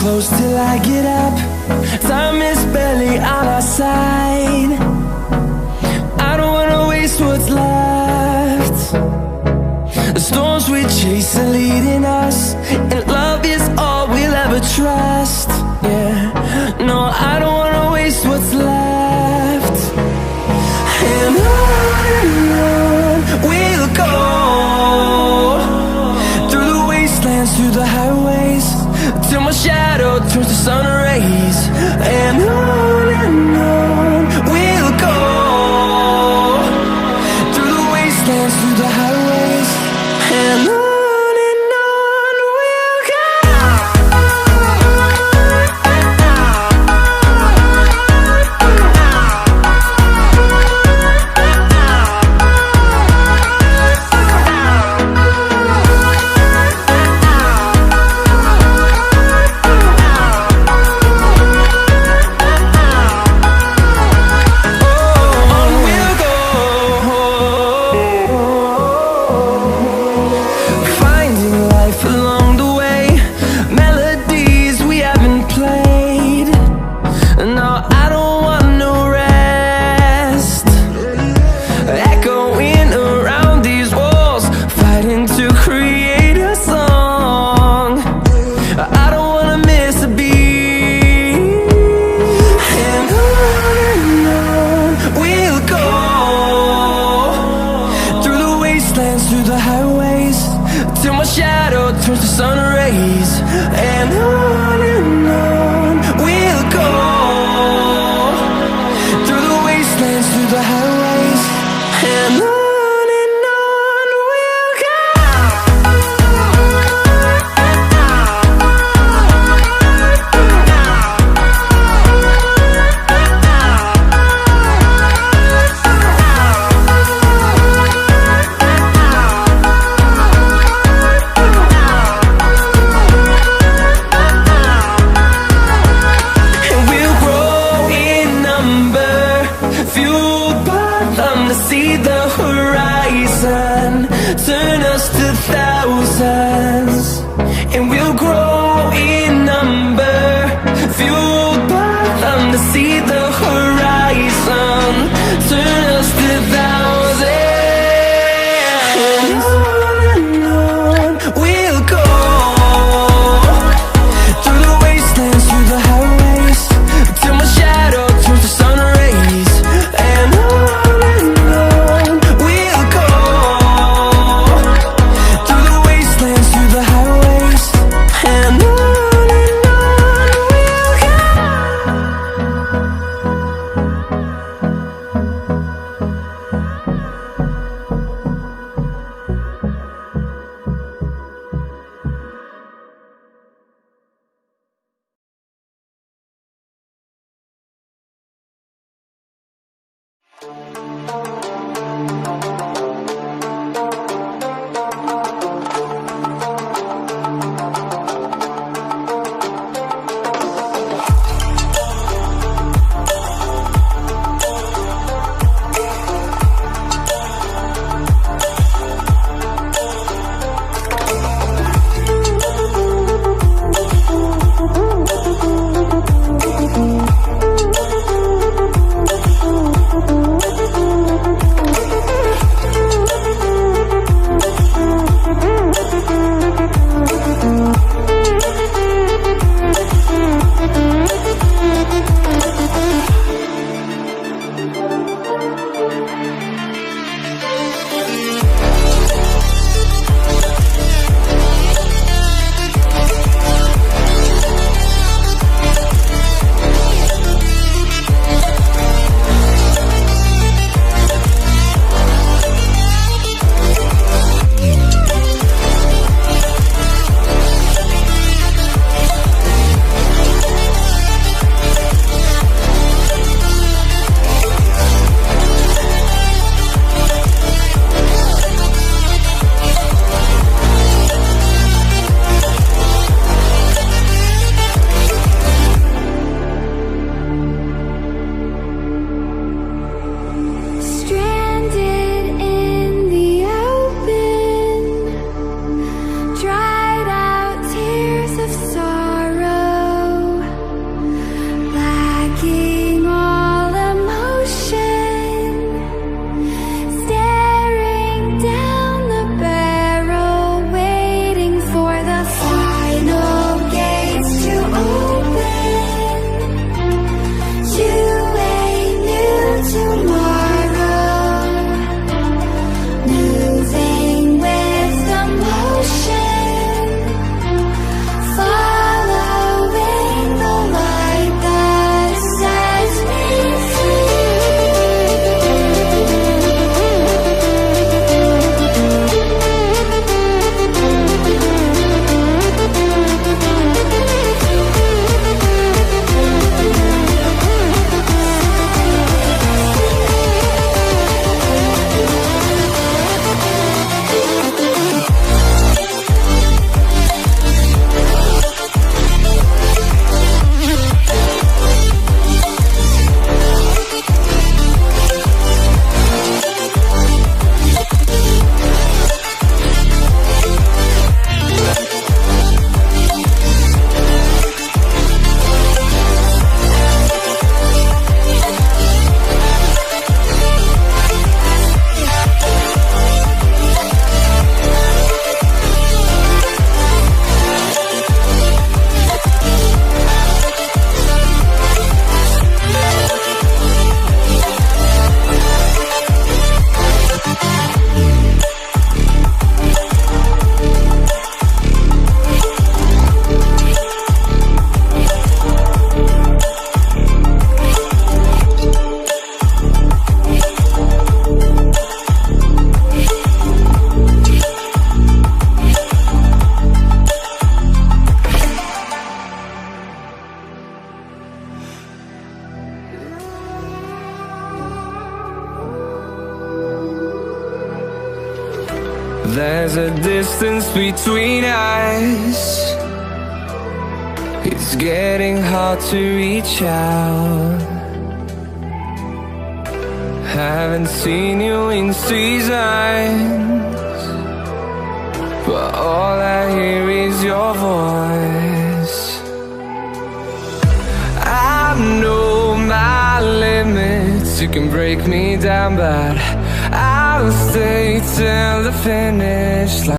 close till I get up. Time is barely on our side. I don't wanna waste what's left. The storms we chase are leading us, and love is all we'll ever trust. Yeah, no, I don't wanna waste what's left. And on we'll go, through the wastelands, through the highways, till my shadow turns to sun rays. And on we'll go, through the wastelands, through the highways, and on we'll go. Through the highways, till my shadow turns to sun rays. And on we'll go, through the wastelands, through the highways, and on we'll go. See the horizon, turn us to thousands, and we'll grow in number, fueled by them to see the horizon, turn us to thousands. And on we'll go, through the wastelands, through the highways, till my shadow turns to sun rays. And There's a distance between us. It's getting hard to reach out. Haven't seen you in seasons, but all I hear is your voice. I know my limits, you can break me down, but I'll stay till the finish line.